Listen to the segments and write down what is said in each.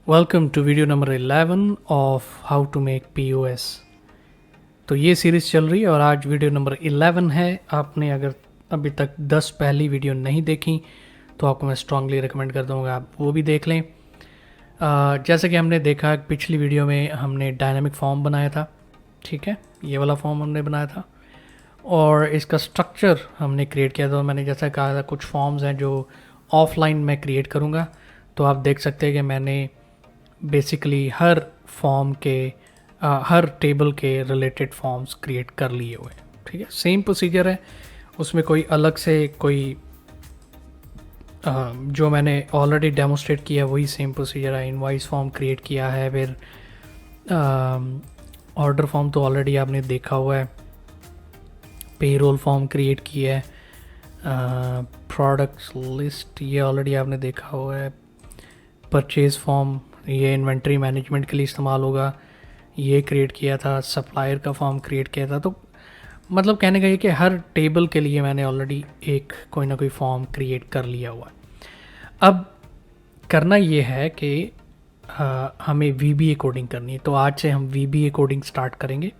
Welcome to video number 11 of how to make POS। तो ये series चल रही है और आज वीडियो नंबर 11 है। आपने अगर अभी तक 10 पहली वीडियो नहीं देखी तो आपको मैं स्ट्रांगली रिकमेंड कर दूंगा आप वो भी देख लें। जैसे कि हमने देखा पिछली वीडियो में हमने डायनामिक फॉर्म बनाया था, ठीक है, ये वाला फॉर्म हमने बनाया था और इसका स्ट्रक्चर हमने क्रिएट किया था। मैंने जैसा कहा था कुछ फॉर्म्स हैं जो ऑफलाइन मैं क्रिएट करूँगा, तो आप देख सकते हैं कि मैंने बेसिकली हर फॉर्म के हर टेबल के रिलेटेड फॉर्म्स क्रिएट कर लिए हुए, ठीक है। सेम प्रोसीजर है, उसमें कोई अलग से कोई जो मैंने ऑलरेडी डेमोस्ट्रेट किया वही सेम प्रोसीजर है। इनवॉइस फॉर्म क्रिएट किया है, फिर ऑर्डर फॉर्म तो ऑलरेडी आपने देखा हुआ है, पेरोल फॉर्म क्रिएट किया है, प्रोडक्ट्स लिस्ट ये ऑलरेडी आपने देखा हुआ है, परचेज़ फॉर्म ये इन्वेंट्री मैनेजमेंट के लिए इस्तेमाल होगा, ये क्रिएट किया था, सप्लायर का फॉर्म क्रिएट किया था। तो मतलब कहने का ये कि हर टेबल के लिए मैंने ऑलरेडी एक कोई ना कोई फॉर्म क्रिएट कर लिया हुआ है। अब करना ये है कि हमें VBA कोडिंग करनी है, तो आज से हम VBA कोडिंग स्टार्ट करेंगे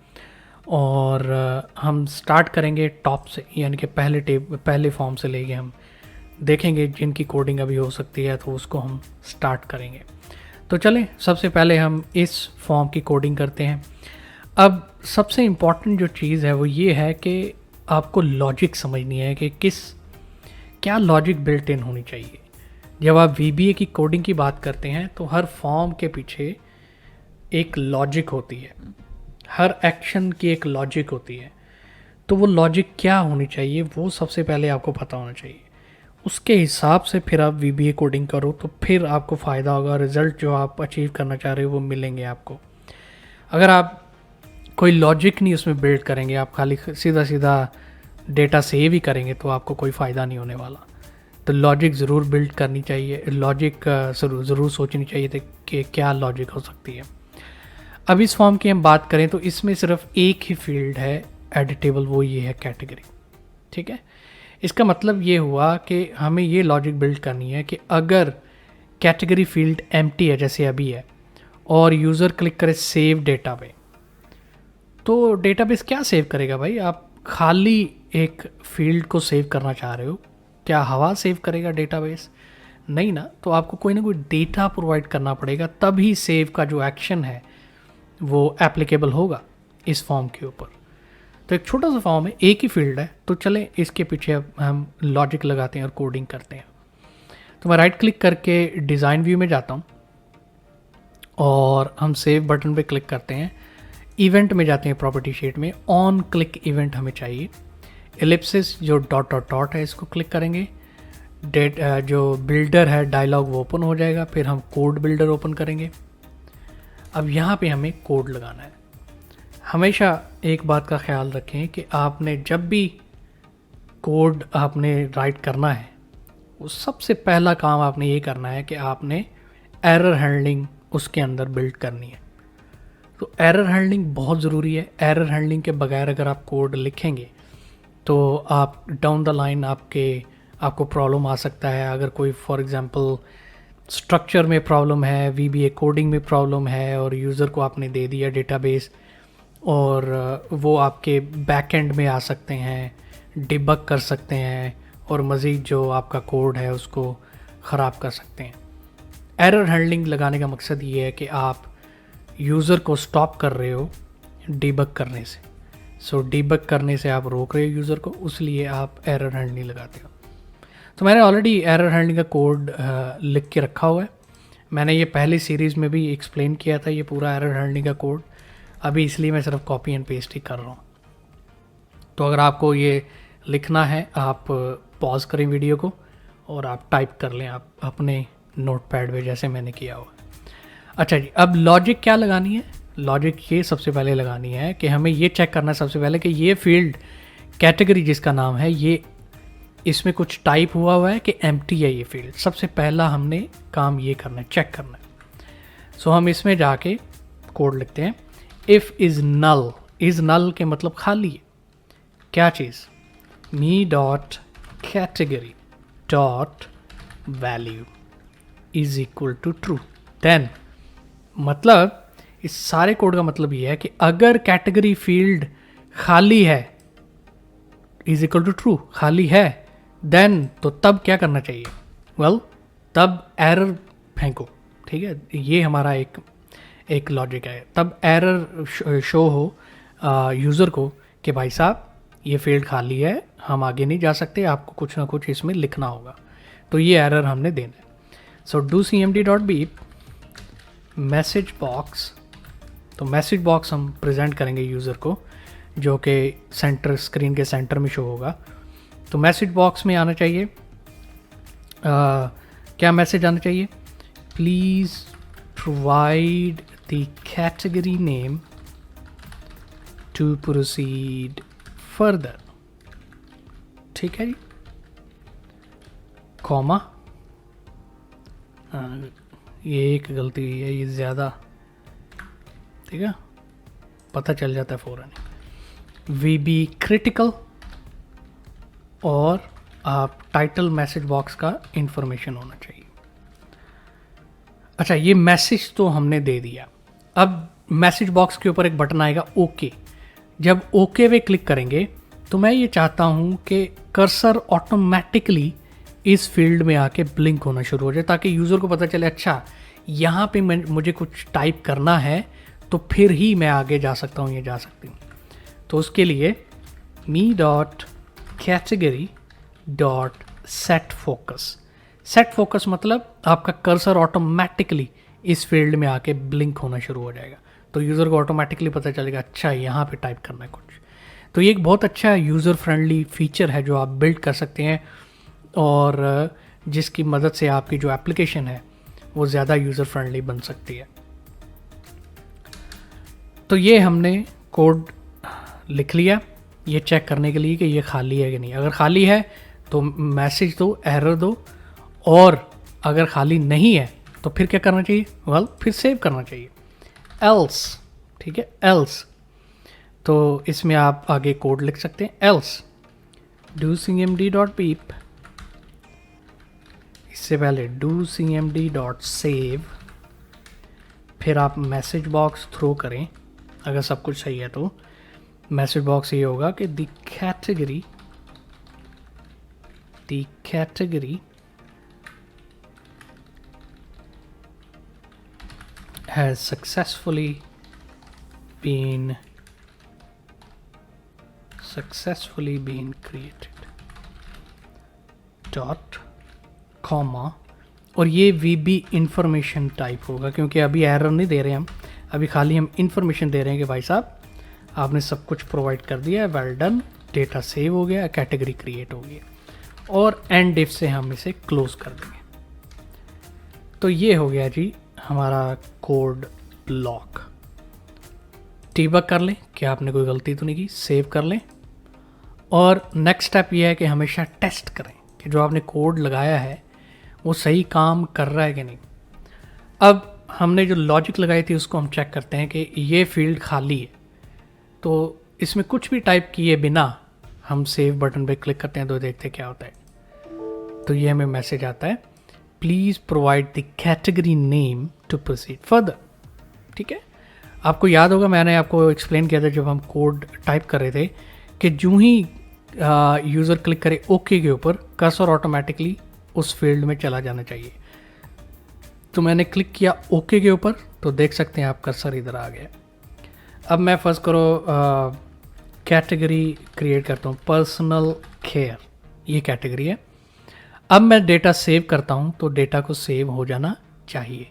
और हम स्टार्ट करेंगे टॉप से, यानी कि पहले फॉर्म से लेके हम देखेंगे जिनकी कोडिंग अभी हो सकती है तो उसको हम स्टार्ट करेंगे। तो चलें, सबसे पहले हम इस फॉर्म की कोडिंग करते हैं। अब सबसे इम्पॉर्टेंट जो चीज़ है वो ये है कि आपको लॉजिक समझनी है कि क्या लॉजिक बिल्ट इन होनी चाहिए। जब आप VBA की कोडिंग की बात करते हैं तो हर फॉर्म के पीछे एक लॉजिक होती है, हर एक्शन की एक लॉजिक होती है। तो वो लॉजिक क्या होनी चाहिए वो सबसे पहले आपको पता होना चाहिए। उसके हिसाब से फिर आप VBA कोडिंग करो तो फिर आपको फ़ायदा होगा, रिज़ल्ट जो आप अचीव करना चाह रहे हो वो मिलेंगे आपको। अगर आप कोई लॉजिक नहीं उसमें बिल्ड करेंगे, आप खाली सीधा सीधा डेटा सेव ही करेंगे तो आपको कोई फ़ायदा नहीं होने वाला। तो लॉजिक ज़रूर बिल्ड करनी चाहिए, लॉजिक ज़रूर सोचनी चाहिए थी कि क्या लॉजिक हो सकती है। अब इस फॉर्म की हम बात करें तो इसमें सिर्फ एक ही फील्ड है एडिटेबल, वो ये है कैटेगरी, ठीक है। इसका मतलब ये हुआ कि हमें ये लॉजिक बिल्ड करनी है कि अगर कैटेगरी फील्ड एम्प्टी है जैसे अभी है और यूज़र क्लिक करे सेव डेटा पे, तो डेटाबेस क्या सेव करेगा भाई? आप खाली एक फील्ड को सेव करना चाह रहे हो, क्या हवा सेव करेगा डेटाबेस? नहीं ना। तो आपको कोई ना कोई डेटा प्रोवाइड करना पड़ेगा, तभी सेव का जो एक्शन है वो एप्लीकेबल होगा इस फॉर्म के ऊपर। तो एक छोटा सा फॉर्म है, एक ही फील्ड है, तो चलें इसके पीछे अब हम लॉजिक लगाते हैं और कोडिंग करते हैं। तो मैं राइट क्लिक करके डिज़ाइन व्यू में जाता हूँ और हम सेव बटन पे क्लिक करते हैं। इवेंट में जाते हैं, प्रॉपर्टी शीट में ऑन क्लिक इवेंट हमें चाहिए। एलिप्सिस जो डॉट डॉट डॉट है इसको क्लिक करेंगे, जो बिल्डर है डायलॉग वो ओपन हो जाएगा, फिर हम कोड बिल्डर ओपन करेंगे। अब यहाँ पे हमें कोड लगाना है। हमेशा एक बात का ख्याल रखें कि आपने जब भी कोड आपने राइट करना है, वो सबसे पहला काम आपने ये करना है कि आपने एरर हैंडलिंग उसके अंदर बिल्ड करनी है। तो एरर हैंडलिंग बहुत ज़रूरी है। एरर हैंडलिंग के बगैर अगर आप कोड लिखेंगे तो आप डाउन द लाइन आपको प्रॉब्लम आ सकता है। अगर कोई फॉर एग्ज़ाम्पल स्ट्रक्चर में प्रॉब्लम है, VBA कोडिंग में प्रॉब्लम है और यूज़र को आपने दे दिया डेटाबेस और वो आपके बैकएंड में आ सकते हैं, डिबग कर सकते हैं और मज़ीद जो आपका कोड है उसको ख़राब कर सकते हैं। एरर हैंडलिंग लगाने का मकसद ये है कि आप यूज़र को स्टॉप कर रहे हो डिबग करने से। सो डिबग करने से आप रोक रहे हो यूज़र को, उसलिए आप एरर हैंडलिंग लगाते हो। तो मैंने ऑलरेडी एरर हैंडलिंग का कोड लिख के रखा हुआ है। मैंने ये पहली सीरीज़ में भी एक्सप्लेन किया था ये पूरा एरर हैंडलिंग का कोड, अभी इसलिए मैं सिर्फ कॉपी एंड पेस्ट ही कर रहा हूँ। तो अगर आपको ये लिखना है आप पॉज करें वीडियो को और आप टाइप कर लें आप अपने नोटपैड पे जैसे मैंने किया हुआ। अच्छा जी, अब लॉजिक क्या लगानी है? लॉजिक ये सबसे पहले लगानी है कि हमें ये चेक करना है सबसे पहले कि ये फील्ड कैटेगरी जिसका नाम है ये इसमें कुछ टाइप हुआ है कि एम्प्टी है ये फील्ड। सबसे पहला हमने काम ये करना है, चेक करना है। सो हम इसमें जाके कोड लिखते हैं, if is null, is null के मतलब खाली है। क्या चीज़? Me dot category dot value is equal to true. Then मतलब इस सारे कोड का मतलब ये है कि अगर कैटेगरी फील्ड खाली है इज इक्वल टू ट्रू, खाली है, देन तो तब क्या करना चाहिए? वेल तब एरर फेंको, ठीक है। ये हमारा एक लॉजिक है। तब एरर शो हो यूज़र को कि भाई साहब ये फील्ड खाली है, हम आगे नहीं जा सकते, आपको कुछ ना कुछ इसमें लिखना होगा। तो ये एरर हमने देना है। So do cmd.beep message box, तो मैसेज बॉक्स हम प्रेजेंट करेंगे यूज़र को, जो कि सेंटर, स्क्रीन के सेंटर में शो होगा। तो मैसेज बॉक्स में आना चाहिए क्या मैसेज आना चाहिए? Please provide the category name to proceed further, ठीक है जी, कॉमा। ये एक गलती है, ये ज़्यादा, ठीक है, पता चल जाता है फ़ौरन। वी बी क्रिटिकल, और आप टाइटल मैसेज बॉक्स का इंफॉर्मेशन होना चाहिए। अच्छा, ये मैसेज तो हमने दे दिया। अब मैसेज बॉक्स के ऊपर एक बटन आएगा ओके। जब ओके पे क्लिक करेंगे तो मैं ये चाहता हूँ कि कर्सर ऑटोमेटिकली इस फील्ड में आके ब्लिंक होना शुरू हो जाए, ताकि यूज़र को पता चले अच्छा यहाँ पे मुझे कुछ टाइप करना है, तो फिर ही मैं आगे जा सकता हूँ, ये जा सकती हूँ। तो उसके लिए me.category.setFocus, सेट फोकस मतलब आपका कर्सर ऑटोमेटिकली इस फील्ड में आके ब्लिंक होना शुरू हो जाएगा। तो यूज़र को ऑटोमेटिकली पता चलेगा अच्छा यहाँ पे टाइप करना है कुछ। तो ये एक बहुत अच्छा यूज़र फ्रेंडली फीचर है जो आप बिल्ड कर सकते हैं, और जिसकी मदद से आपकी जो एप्लीकेशन है वो ज़्यादा यूज़र फ्रेंडली बन सकती है। तो ये हमने कोड लिख लिया ये चेक करने के लिए कि ये खाली है कि नहीं। अगर खाली है तो मैसेज दो, एरर दो, और अगर खाली नहीं है तो फिर क्या करना चाहिए? वेल फिर सेव करना चाहिए, एल्स, ठीक है, एल्स। तो इसमें आप आगे कोड लिख सकते हैं, एल्स डू cmd.beep, इससे पहले डू cmd.save, फिर आप मैसेज बॉक्स थ्रो करें। अगर सब कुछ सही है तो मैसेज बॉक्स ये होगा कि the category has successfully been created, dot comma, और ये VB इंफॉर्मेशन टाइप होगा, क्योंकि अभी एरर नहीं दे रहे हम, अभी खाली हम इंफॉर्मेशन दे रहे हैं कि भाई साहब आपने सब कुछ प्रोवाइड कर दिया है, वेल डन, डेटा सेव हो गया, कैटेगरी क्रिएट हो गया, और एंड इफ से हम इसे क्लोज कर देंगे। तो ये हो गया जी हमारा कोड ब्लॉक। डीबग कर लें कि आपने कोई गलती तो नहीं की, सेव कर लें, और नेक्स्ट स्टेप ये है कि हमेशा टेस्ट करें कि जो आपने कोड लगाया है वो सही काम कर रहा है कि नहीं। अब हमने जो लॉजिक लगाई थी उसको हम चेक करते हैं कि ये फील्ड खाली है, तो इसमें कुछ भी टाइप किए बिना हम सेव बटन पे क्लिक करते हैं तो देखते हैं क्या होता है। तो ये हमें मैसेज आता है, please provide the category name to proceed further, ठीक है। आपको याद होगा मैंने आपको एक्सप्लेन किया था जब हम कोड टाइप कर रहे थे कि जो ही यूज़र क्लिक करे ओके के ऊपर, कर्सर ऑटोमेटिकली उस फील्ड में चला जाना चाहिए। तो मैंने क्लिक किया ओके के ऊपर, तो देख सकते हैं आप कर्सर इधर आ गया। अब मैं फर्स्ट करो कैटेगरी क्रिएट करता हूँ, पर्सनल केयर, ये कैटेगरी है। अब मैं डेटा सेव करता हूँ तो डेटा को सेव हो जाना चाहिए,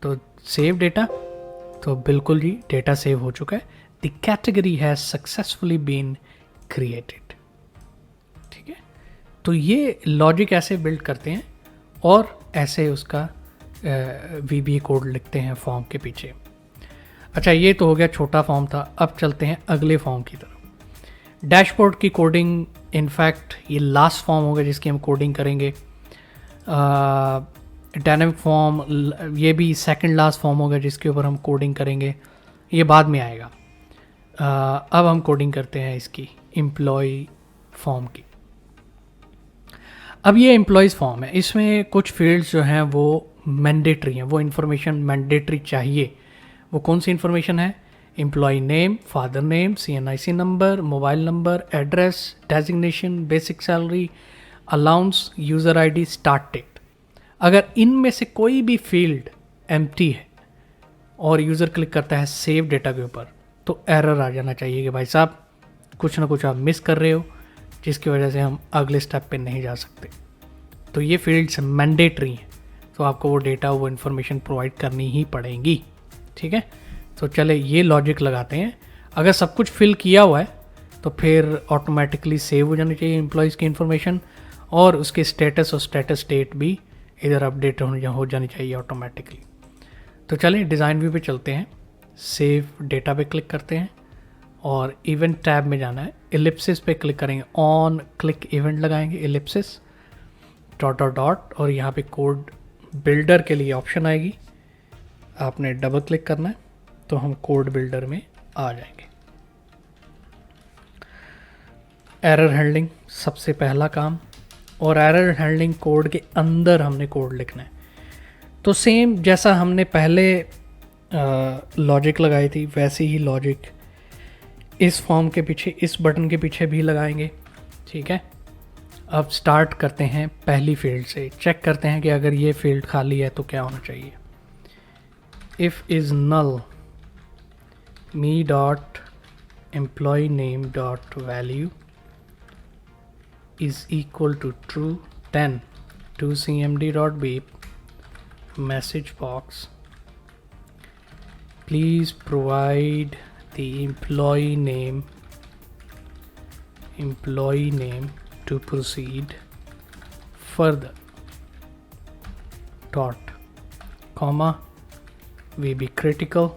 तो सेव डेटा, तो बिल्कुल जी डेटा सेव हो चुका है। The category has successfully been created, ठीक है। तो ये लॉजिक ऐसे बिल्ड करते हैं और ऐसे उसका VB कोड लिखते हैं फॉर्म के पीछे। अच्छा, ये तो हो गया छोटा फॉर्म था। अब चलते हैं अगले फॉर्म की तरफ। डैशबोर्ड की कोडिंग, इनफैक्ट ये लास्ट फॉर्म होगा जिसकी हम कोडिंग करेंगे। डायनामिक फॉर्म, ये भी सेकंड लास्ट फॉर्म होगा जिसके ऊपर हम कोडिंग करेंगे, ये बाद में आएगा। अब हम कोडिंग करते हैं इसकी एम्प्लॉय फॉर्म की। अब ये एम्प्लॉयज़ फॉर्म है, इसमें कुछ फील्ड्स जो हैं वो मैंडेटरी हैं, वो इन्फॉर्मेशन मैंडेटरी चाहिए वो कौन सी इन्फॉर्मेशन है? Employee name, father name, CNIC number, mobile number, address, designation, basic salary, allowance, user ID, start date. अगर इनमें से कोई भी फील्ड एम्प्टी है और यूज़र क्लिक करता है सेव डेटा के ऊपर, तो एरर आ जाना चाहिए कि भाई साहब कुछ ना कुछ आप मिस कर रहे हो, जिसकी वजह से हम अगले स्टेप पे नहीं जा सकते। तो ये फील्ड्स मैंडेटरी हैं, तो आपको वो डेटा, वो इन्फॉर्मेशन प्रोवाइड करनी ही पड़ेगी। ठीक है, तो चले ये लॉजिक लगाते हैं। अगर सब कुछ फिल किया हुआ है तो फिर ऑटोमेटिकली सेव हो जानी चाहिए एम्प्लॉयज़ की इन्फॉर्मेशन, और उसके स्टेटस और स्टेटस डेट भी इधर अपडेट हो जानी चाहिए ऑटोमेटिकली। तो चलें डिज़ाइन व्यू पे चलते हैं, सेव डेटा पे क्लिक करते हैं और इवेंट टैब में जाना है, एलिप्सिस पे क्लिक करेंगे, ऑन क्लिक इवेंट लगाएंगे, एलिप्सिस डॉट डॉट डॉट, और यहाँ पे कोड बिल्डर के लिए ऑप्शन आएगी, आपने डबल क्लिक करना है तो हम कोड बिल्डर में आ जाएंगे। एरर हैंडलिंग सबसे पहला काम, और एरर हैंडलिंग कोड के अंदर हमने कोड लिखना है। तो सेम जैसा हमने पहले लॉजिक लगाई थी वैसी ही लॉजिक इस फॉर्म के पीछे, इस बटन के पीछे भी लगाएंगे। ठीक है, अब स्टार्ट करते हैं पहली फील्ड से, चेक करते हैं कि अगर ये फील्ड खाली है तो क्या होना चाहिए। If is null me dot employ name dot value is equal to true, then to cmd.beep message box please provide the employee name to proceed further dot comma VB critical,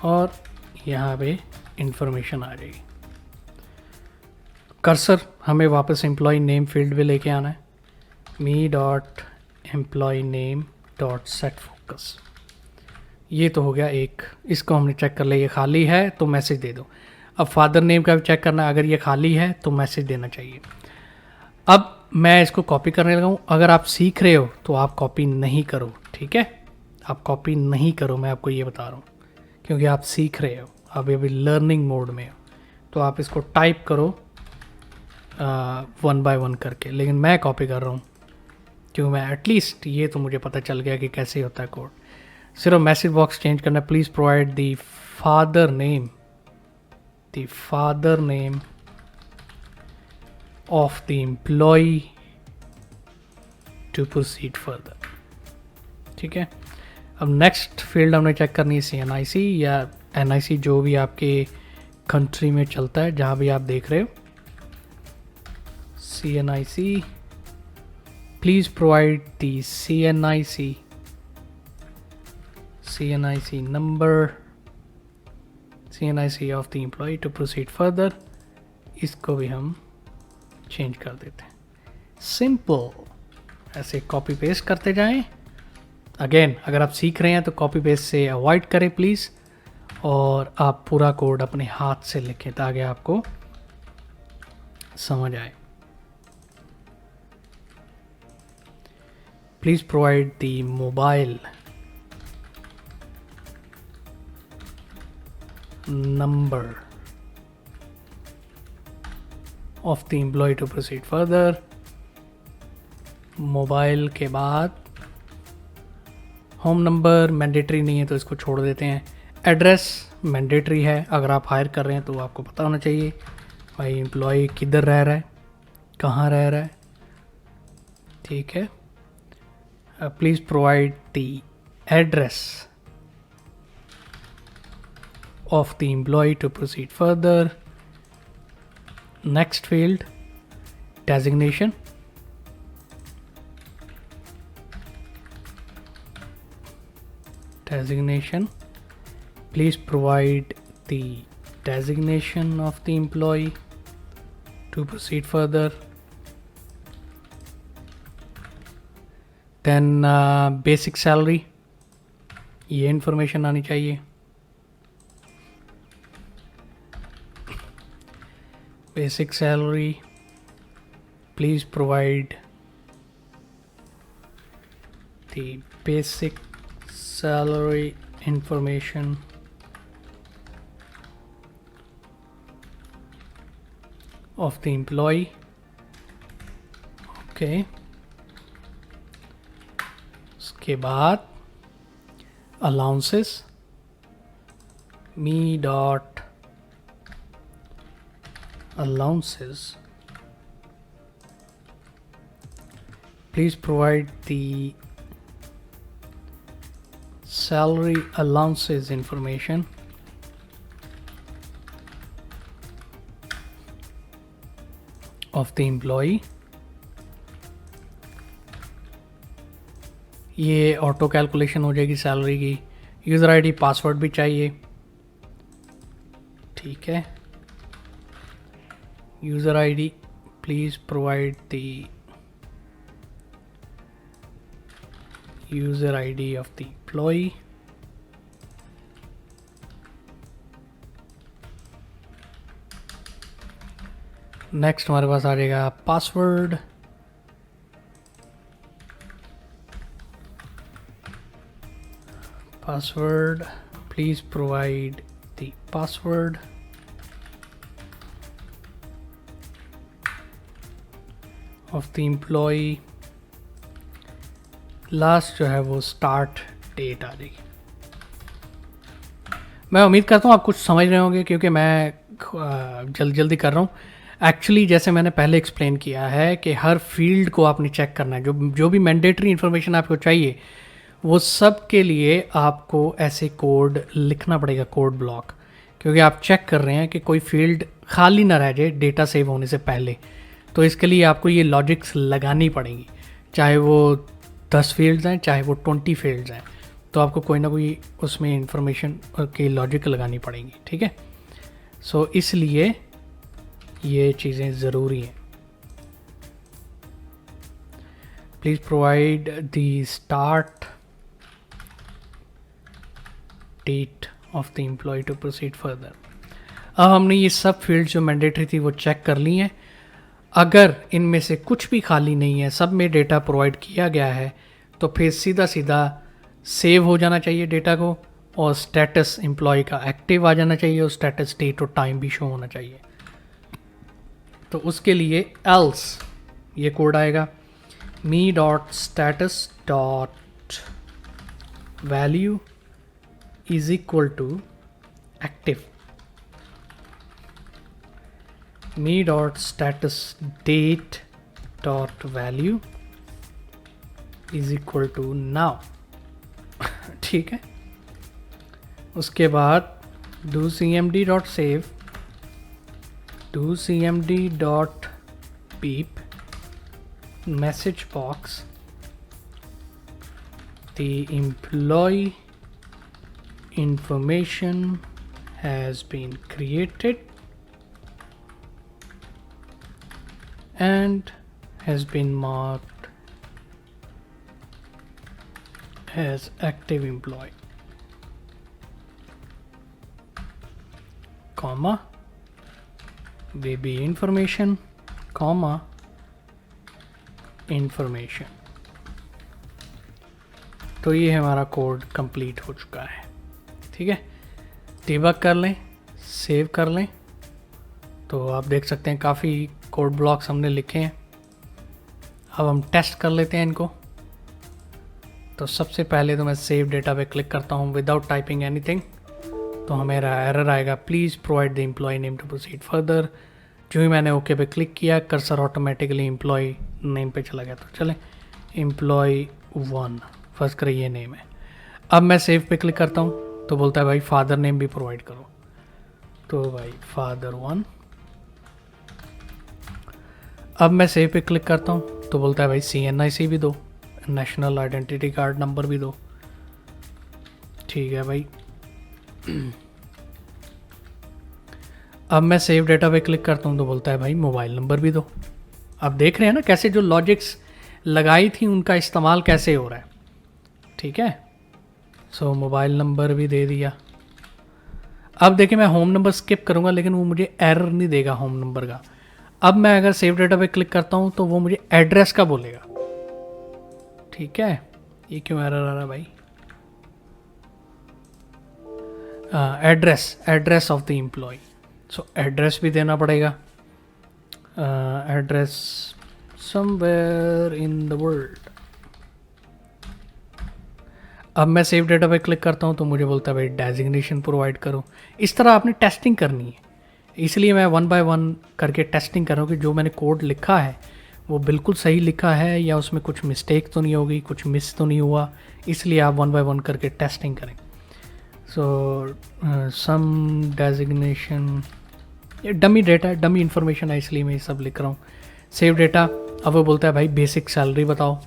और यहाँ पे information आ जाएगी। Cursor हमें वापस employ name field पे लेके आना है, me dot employ name dot set focus. ये तो हो गया एक, इसको हमने चेक कर लिया, ये खाली है तो मैसेज दे दो। अब फादर नेम का भी चेक करना है, अगर ये खाली है तो मैसेज देना चाहिए। अब मैं इसको कॉपी करने लगा हूँ, अगर आप सीख रहे हो तो आप कॉपी नहीं करो। ठीक है, आप कॉपी नहीं करो, मैं आपको ये बता रहा हूँ, क्योंकि आप सीख रहे हो, अभी लर्निंग मोड में हो, तो आप इसको टाइप करो 1 बाय 1 करके, लेकिन मैं कॉपी कर रहा हूँ क्योंकि मैं एटलीस्ट ये तो मुझे पता चल गया कि कैसे होता है कोड। सिर्फ मैसेज बॉक्स चेंज करना, please provide the father name of the employee to proceed further. ठीक है, अब नेक्स्ट फील्ड हमने चेक करनी है CNIC या NIC, जो भी आपके कंट्री में चलता है, जहाँ भी आप देख रहे हो। CNIC, please provide the CNIC number, CNIC of the employee to proceed further। इसको भी हम चेंज कर देते हैं। सिंपल, ऐसे कॉपी पेस्ट करते जाएं। अगेन अगर आप सीख रहे हैं तो कॉपी पेस्ट से अवॉइड करें प्लीज़, और आप पूरा कोड अपने हाथ से लिखें ताकि आपको समझ आए। Please provide the mobile number of the employee to proceed further। Mobile के बाद होम नंबर मैंडेटरी नहीं है तो इसको छोड़ देते हैं। एड्रेस मैंडेटरी है, अगर आप हायर कर रहे हैं तो आपको पता होना चाहिए भाई एम्प्लॉय किधर रह रहा है, कहाँ रह रहा है। ठीक है, please provide the address of the employee to proceed further। Next field, designation, please provide the designation of the employee to proceed further। Then basic salary, ये इन्फॉर्मेशन आनी चाहिए। Basic salary, please provide the basic salary information of the employee. Okay, उसके बाद allowances, me dot allowances, please provide the salary allowances information of the employee. ये auto calculation हो जाएगी salary की. User ID password भी चाहिए. ठीक है, user ID please provide the user ID of the employee. Next हमारे पास आ जाएगा password. Password, please provide the password of the employee. Last जो है वो स्टार्ट डेट आ जाएगी. मैं उम्मीद करता हूँ आप कुछ समझ रहे होंगे क्योंकि मैं जल्दी कर रहा हूँ. एक्चुअली जैसे मैंने पहले एक्सप्लेन किया है कि हर फील्ड को आपने चेक करना है. जो भी मैंडेटरी इन्फॉर्मेशन आपको चाहिए वो सब के लिए आपको ऐसे कोड लिखना पड़ेगा, कोड ब्लॉक, क्योंकि आप चेक कर रहे हैं कि कोई फील्ड खाली ना रह जाए डेटा सेव होने से पहले. तो इसके लिए आपको ये लॉजिक्स लगानी पड़ेंगी, चाहे वो 10 फील्ड्स हैं चाहे वो 20 फील्ड्स हैं. तो आपको कोई ना कोई उसमें इंफॉर्मेशन की लॉजिक लगानी पड़ेंगी. ठीक है, सो इसलिए ये चीज़ें ज़रूरी हैं. Please provide the start date of the employee to proceed further. अब हमने ये सब फील्ड जो मैंडेटरी थी वो चेक कर ली हैं. अगर इनमें से कुछ भी खाली नहीं है, सब में डेटा प्रोवाइड किया गया है, तो फिर सीधा सेव हो जाना चाहिए डेटा को, और स्टेटस एम्प्लॉय का एक्टिव आ जाना चाहिए, और स्टेटस डेट और टाइम भी शो होना चाहिए. तो उसके लिए एल्स ये कोड आएगा, me dot status dot value is equal to active. me dot status date dot value is equal to now. ठीक है, उसके बाद do cmd dot save, do cmd dot beep message box, the employee information has been created and has been marked as active employee, comma baby information, comma information. तो ये हमारा code complete हो चुका है. ठीक है, डिबग कर लें, सेव कर लें, तो आप देख सकते हैं काफ़ी कोड ब्लॉक्स हमने लिखे हैं. अब हम टेस्ट कर लेते हैं इनको. तो सबसे पहले तो मैं सेव डेटा पे क्लिक करता हूँ विदाउट टाइपिंग एनीथिंग. तो हमेरा एरर आएगा, please provide the employee name to proceed further. जो ही मैंने ओके पे क्लिक किया, कर्सर ऑटोमेटिकली एम्प्लॉय नेम पे चला गया. तो चलें, एम्प्लॉय 1 फर्स्ट करें, ये नेम है. अब मैं सेव पे क्लिक करता हूँ तो बोलता है भाई फादर नेम भी प्रोवाइड करो. तो भाई फादर 1. अब मैं सेव पे क्लिक करता हूँ तो बोलता है भाई CNIC भी दो, नेशनल आइडेंटिटी कार्ड नंबर भी दो. ठीक है भाई. अब मैं सेव डेटा पे क्लिक करता हूँ तो बोलता है भाई मोबाइल नंबर भी दो. अब देख रहे हैं ना कैसे जो लॉजिक्स लगाई थी उनका इस्तेमाल कैसे हो रहा है. ठीक है, सो मोबाइल नंबर भी दे दिया. अब देखिए मैं होम नंबर स्किप करूँगा लेकिन वो मुझे एरर नहीं देगा होम नंबर का. अब मैं अगर सेव डेटा पे क्लिक करता हूँ तो वो मुझे एड्रेस का बोलेगा. ठीक है, ये क्यों एरर आ रहा है भाई. Address of the employee. So address भी देना पड़ेगा, address somewhere in the world. अब मैं सेव डेटा पे क्लिक करता हूँ तो मुझे बोलता है भाई डेजिग्नेशन प्रोवाइड करो। इस तरह आपने टेस्टिंग करनी है, इसलिए मैं 1 बाय 1 करके टेस्टिंग कर रहा हूँ कि जो मैंने कोड लिखा है वो बिल्कुल सही लिखा है या उसमें कुछ मिस्टेक तो नहीं होगी, कुछ मिस तो नहीं हुआ। इसलिए आप 1 बाय 1 करके टेस्टिंग करें। सो सम डेजिग्नेशन, ये डमी डेटा है, डमी इन्फॉर्मेशन है, इसलिए मैं ये सब लिख रहा हूँ। Save data. अब वो बोलता है भाई बेसिक सैलरी बताओ।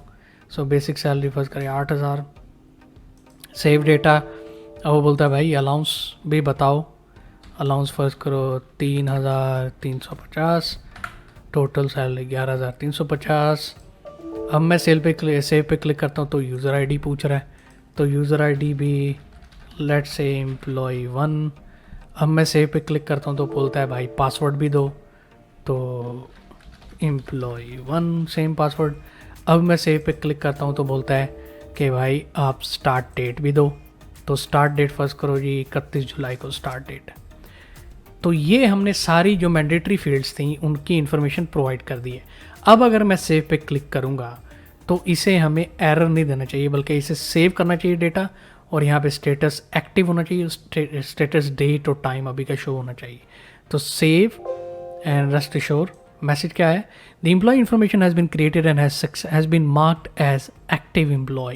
सो बेसिक सैलरी फर्स्ट करें 8,000। Save data. अब वो बोलता है भाई अलाउंस भी बताओ। अलाउंस फर्स्ट करो 3,350। Total salary 11,350। अब मैं सेव पे क्लिक करता हूँ तो यूज़र आईडी पूछ रहा है, तो यूज़र आईडी भी लेट्स से एम्प्लॉय 1। अब मैं सेव पे क्लिक करता हूँ तो बोलता है भाई पासवर्ड भी दो, तो एम्प्लॉय 1 सेम पासवर्ड। अब मैं सेव पे क्लिक करता हूँ तो बोलता है कि भाई आप स्टार्ट डेट भी दो, तो स्टार्ट डेट फर्स्ट करो जी 31 जुलाई को स्टार्ट डेट। तो ये हमने सारी जो मैंडेटरी फील्ड्स थी उनकी इन्फॉर्मेशन प्रोवाइड कर दी है। अब अगर मैं सेव पे क्लिक करूँगा तो इसे हमें एरर नहीं देना चाहिए, बल्कि इसे सेव करना चाहिए डेटा, और यहाँ पे स्टेटस एक्टिव होना चाहिए, स्टेटस डेट और टाइम अभी का शो होना चाहिए। तो save and rest assured. Message क्या है? The employee information has been created and has been marked as active employee.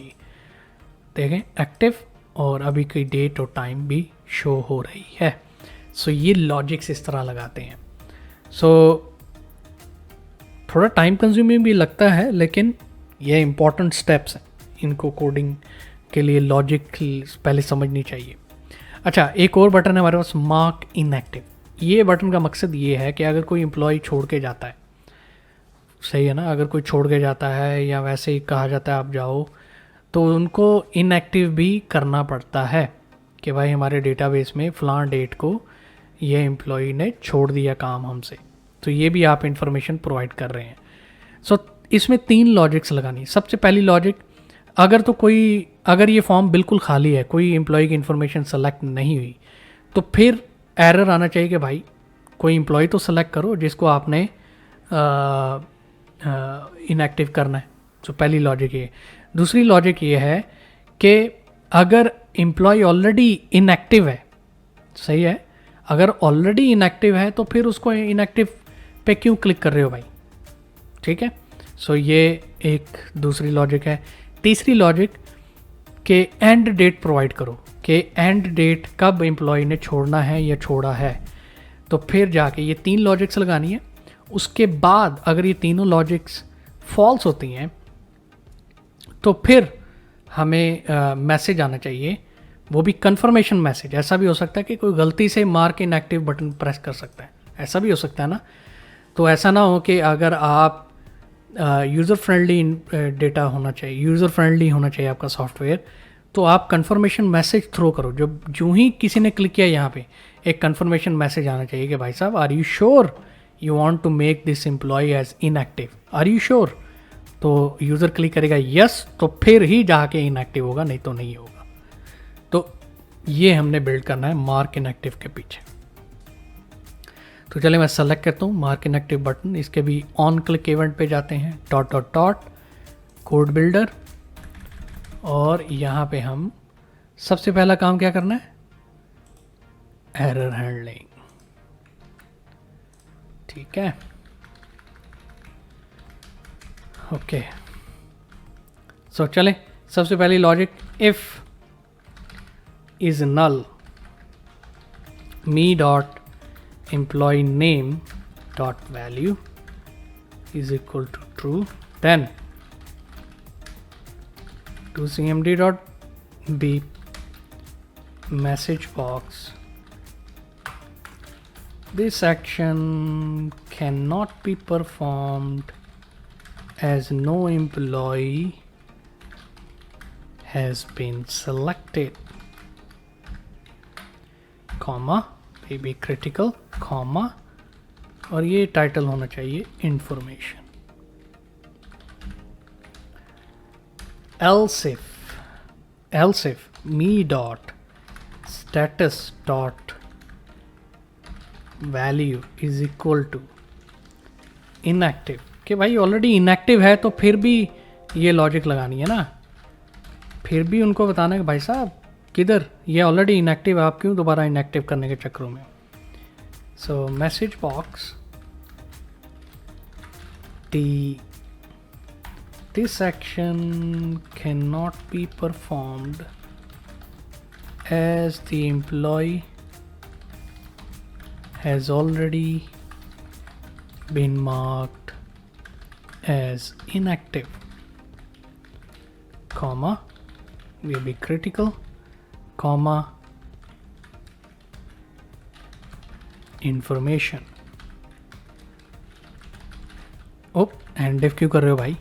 देखें एक्टिव, और अभी की डेट और टाइम भी शो हो रही है। सो ये लॉजिक्स इस तरह लगाते हैं। सो थोड़ा टाइम कंज्यूमिंग भी लगता है, लेकिन ये इंपॉर्टेंट स्टेप्स हैं, इनको कोडिंग के लिए लॉजिक पहले समझनी चाहिए। अच्छा, एक और बटन है हमारे पास, मार्क इनएक्टिव। ये बटन का मकसद ये है कि अगर कोई एम्प्लॉय छोड़ के जाता है, सही है ना, अगर कोई छोड़ के जाता है या वैसे ही कहा जाता है आप जाओ, तो उनको इनएक्टिव भी करना पड़ता है कि भाई हमारे डेटाबेस में फ़लाँ डेट को ये एम्प्लॉय ने छोड़ दिया काम हमसे। तो ये भी आप इंफॉर्मेशन प्रोवाइड कर रहे हैं। सो इसमें 3 लॉजिक्स लगानी। सबसे पहली लॉजिक, अगर ये फॉर्म बिल्कुल खाली है, कोई एम्प्लॉय की इन्फॉर्मेशन सेलेक्ट नहीं हुई, तो फिर एरर आना चाहिए कि भाई कोई एम्प्लॉय तो सेलेक्ट करो जिसको आपने इनएक्टिव करना है। तो पहली लॉजिक ये। दूसरी लॉजिक ये है कि अगर एम्प्लॉय ऑलरेडी इनएक्टिव है, सही है, अगर ऑलरेडी इनएक्टिव है तो फिर उसको इनएक्टिव पे क्यों क्लिक कर रहे हो भाई? ठीक है। सो ये एक दूसरी लॉजिक है। तीसरी लॉजिक के एंड डेट प्रोवाइड करो, कि एंड डेट कब एम्प्लॉय ने छोड़ना है या छोड़ा है। तो फिर जाके ये 3 लॉजिक्स लगानी है। उसके बाद अगर ये तीनों लॉजिक्स फॉल्स होती हैं तो फिर हमें मैसेज आना चाहिए, वो भी कंफर्मेशन मैसेज। ऐसा भी हो सकता है कि कोई गलती से मार्क इनएक्टिव बटन प्रेस कर सकता है, ऐसा भी हो सकता है ना। तो ऐसा ना हो कि अगर आप यूज़र फ्रेंडली डेटा होना चाहिए, यूज़र फ्रेंडली होना चाहिए आपका सॉफ्टवेयर, तो आप कंफर्मेशन मैसेज थ्रो करो। जब जो ही किसी ने क्लिक किया यहाँ पे एक कंफर्मेशन मैसेज आना चाहिए कि भाई साहब are you sure you want to make this employee as inactive, are you sure. तो यूज़र क्लिक करेगा यस, तो फिर ही जाके इनएक्टिव होगा, नहीं तो नहीं होगा। तो ये हमने बिल्ड करना है मार्क इनएक्टिव के पीछे। तो चलिए मैं सेलेक्ट करता हूँ मार्क इनएक्टिव बटन। इसके भी ऑन क्लिक इवेंट पे जाते हैं, dot dot dot code builder, और यहाँ पे हम सबसे पहला काम क्या करना है? Error handling. ठीक है, ओके। सो चले, सबसे पहली logic, if is null me dot employee name dot value is equal to true, then to cmd dot beep message box, this action cannot be performed as no employee has been selected, comma be critical, comma, और ये title होना चाहिए information. else if me dot status dot value is equal to inactive, कि भाई already inactive है तो फिर भी ये लॉजिक लगानी है ना, फिर भी उनको बताना है कि भाई साहब किधर ये ऑलरेडी इनएक्टिव है, आप क्यों दोबारा इनएक्टिव करने के चक्करों में. So message box this action cannot be performed as the employee has already been marked as inactive, comma, will be critical, comma, information. ओप एंड इफ क्यों कर रहे हो भाई.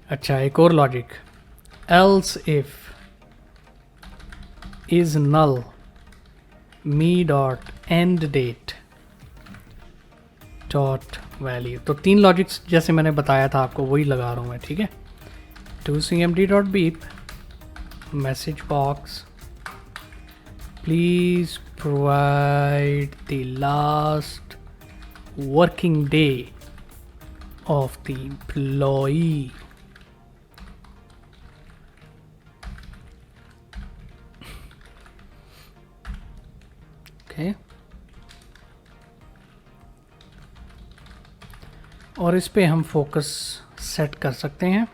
अच्छा एक और logic, else if is null me dot end date dot value. तो 3 लॉजिक्स जैसे मैंने बताया था आपको वही लगा रहा हूँ मैं, ठीक है. To cmd dot beep message box please provide the last working day of the employee. Okay. और इस पे हम फोकस सेट कर सकते हैं,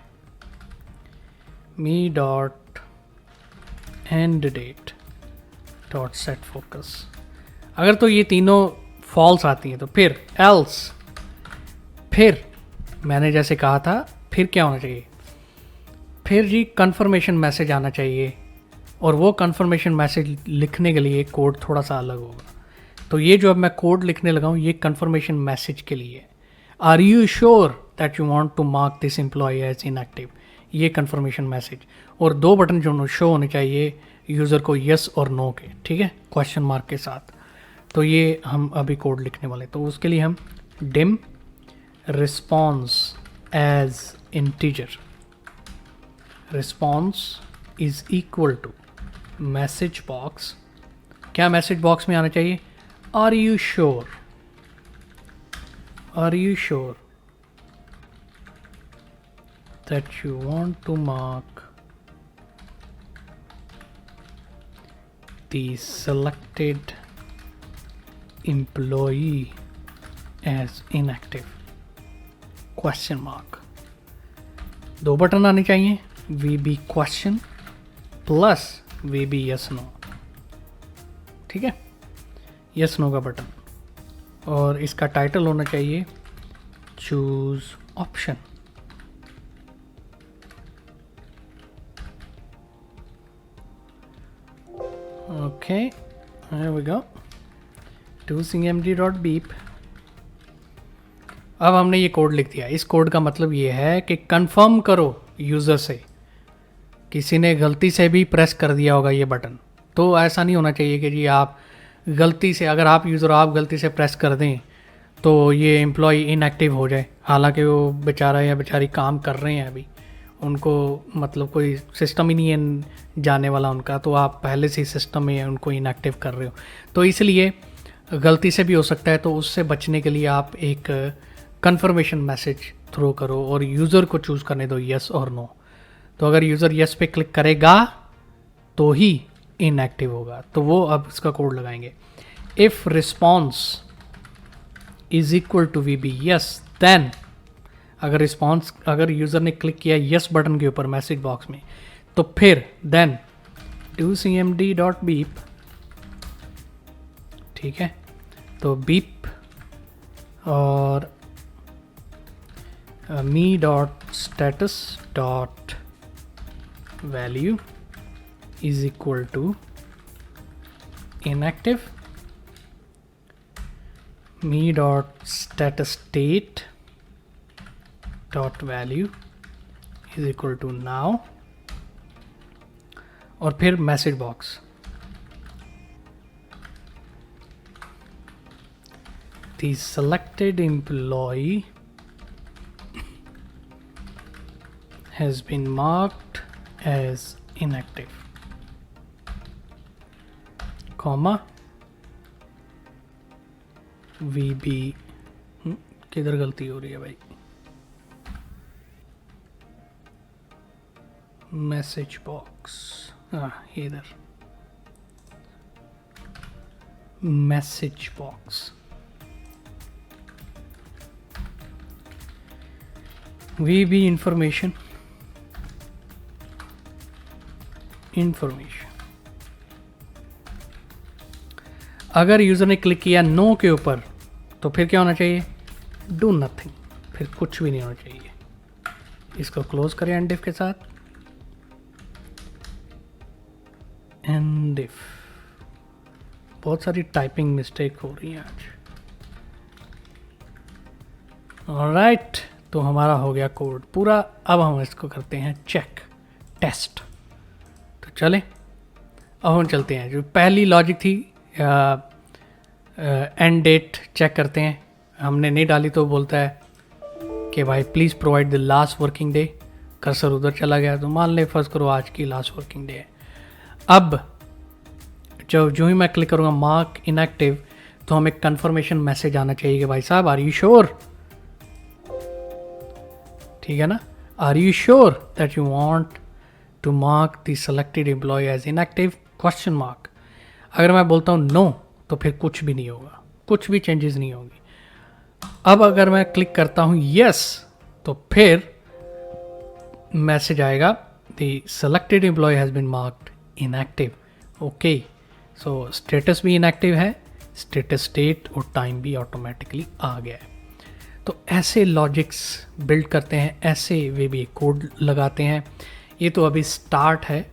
me dot end date dot set focus. अगर तो ये तीनों फॉल्स आती हैं तो फिर एल्स, फिर मैंने जैसे कहा था फिर क्या होना चाहिए, फिर जी कंफर्मेशन मैसेज आना चाहिए. और वो कंफर्मेशन मैसेज लिखने के लिए कोड थोड़ा सा अलग होगा. तो ये जो अब मैं कोड लिखने लगा हूँ ये कंफर्मेशन मैसेज के लिए. Are you sure that you want to mark this employee as inactive, ये कंफर्मेशन मैसेज. और 2 बटन जो शो होने चाहिए यूज़र को यस और नो के, ठीक है, क्वेश्चन मार्क के साथ. तो ये हम अभी कोड लिखने वाले. तो उसके लिए हम dim response as integer, response is equal to message box. क्या मैसेज बॉक्स में आना चाहिए, are you sure, are you sure that you want to mark the selected employee as inactive, question mark. 2 button आने चाहिए, V B question plus V B yes no, ठीक है, yes no का button. और इसका टाइटल होना चाहिए choose option. Okay here we go. to cmd dot beep. अब हमने ये कोड लिख दिया. इस कोड का मतलब ये है कि कंफर्म करो यूज़र से, किसी ने गलती से भी प्रेस कर दिया होगा ये बटन. तो ऐसा नहीं होना चाहिए कि जी आप गलती से, अगर आप यूज़र आप गलती से प्रेस कर दें तो ये एम्प्लॉय इनएक्टिव हो जाए, हालांकि वो बेचारा या बेचारी काम कर रहे हैं अभी, उनको मतलब कोई सिस्टम ही नहीं है जाने वाला उनका, तो आप पहले से ही सिस्टम में उनको इनएक्टिव कर रहे हो. तो इसलिए गलती से भी हो सकता है. तो उससे बचने के लिए आप एक कंफर्मेशन मैसेज थ्रो करो और यूज़र को चूज़ करने दो यस और नो. तो अगर यूज़र यस पे क्लिक करेगा तो ही इनएक्टिव होगा. तो वो अब इसका कोड लगाएंगे. If response is equal to V B yes then, अगर यूज़र ने क्लिक किया यस बटन के ऊपर मैसेज बॉक्स में, तो फिर then to cmd dot beep, ठीक है. तो बीप और me dot status dot value is equal to inactive, me dot status date dot value is equal to now. और फिर message box, the selected employee has been marked as inactive. Comma VB, किधर गलती हो रही है भाई, message box, इधर message box, VB information, अगर यूज़र ने क्लिक किया नो के ऊपर तो फिर क्या होना चाहिए, डू नथिंग, फिर कुछ भी नहीं होना चाहिए। इसको क्लोज करें एंड इफ के साथ, एंड इफ। बहुत सारी टाइपिंग मिस्टेक हो रही है आज। ऑलराइट, तो हमारा हो गया कोड पूरा। अब हम इसको करते हैं चेक, टेस्ट। तो चले अब हम चलते हैं, जो पहली लॉजिक थी एंड डेट चेक करते हैं। हमने नहीं डाली तो बोलता है कि भाई please provide the last working day. Cursor उधर चला गया, तो मान ले फर्ज करो आज की लास्ट वर्किंग डे है। अब जो ही मैं क्लिक करूँगा मार्क इनएक्टिव, तो हमें कंफर्मेशन मैसेज आना चाहिए कि भाई साहब आर यू श्योर, ठीक है ना, are you sure that you want to mark the selected employee as inactive question mark. अगर मैं बोलता हूँ नो तो फिर कुछ भी नहीं होगा, कुछ भी चेंजेस नहीं होगी। अब अगर मैं क्लिक करता हूँ यस, तो फिर मैसेज आएगा the selected employee has been marked inactive. Okay, so status भी इनएक्टिव है, स्टेटस डेट और टाइम भी ऑटोमेटिकली आ गया है। तो ऐसे लॉजिक्स बिल्ड करते हैं, ऐसे वे भी कोड लगाते हैं। ये तो अभी स्टार्ट है,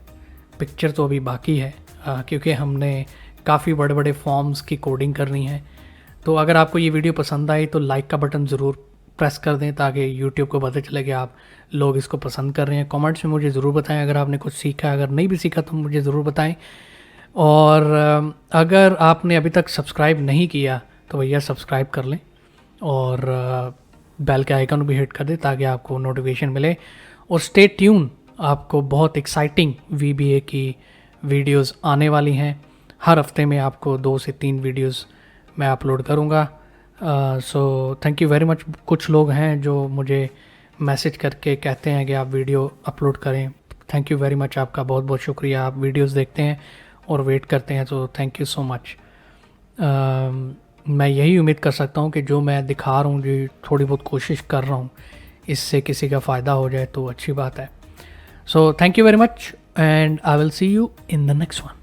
पिक्चर तो अभी बाकी है, क्योंकि हमने काफ़ी बड़े बड़े फॉर्म्स की कोडिंग करनी है। तो अगर आपको ये वीडियो पसंद आई तो लाइक का बटन ज़रूर प्रेस कर दें, ताकि यूट्यूब को पता चले कि आप लोग इसको पसंद कर रहे हैं। कमेंट्स में मुझे ज़रूर बताएं अगर आपने कुछ सीखा, अगर नहीं भी सीखा तो मुझे ज़रूर बताएं। और अगर आपने अभी तक सब्सक्राइब नहीं किया तो भैया सब्सक्राइब कर लें और बेल के आइकन भी हिट कर दें ताकि आपको नोटिफिकेशन मिले। और स्टे ट्यून, आपको बहुत एक्साइटिंग VBA की वीडियोस आने वाली हैं। हर हफ्ते में आपको 2 से 3 वीडियोस मैं अपलोड करूँगा। So thank you very much. कुछ लोग हैं जो मुझे मैसेज करके कहते हैं कि आप वीडियो अपलोड करें। थैंक यू वेरी मच, आपका बहुत बहुत शुक्रिया। आप वीडियोस देखते हैं और वेट करते हैं, तो थैंक यू सो मच। मैं यही उम्मीद कर सकता हूँ कि जो मैं दिखा रहा हूँ, जो थोड़ी बहुत कोशिश कर रहा हूँ, इससे किसी का फ़ायदा हो जाए तो अच्छी बात है। So thank you very much and I will see you in the next one.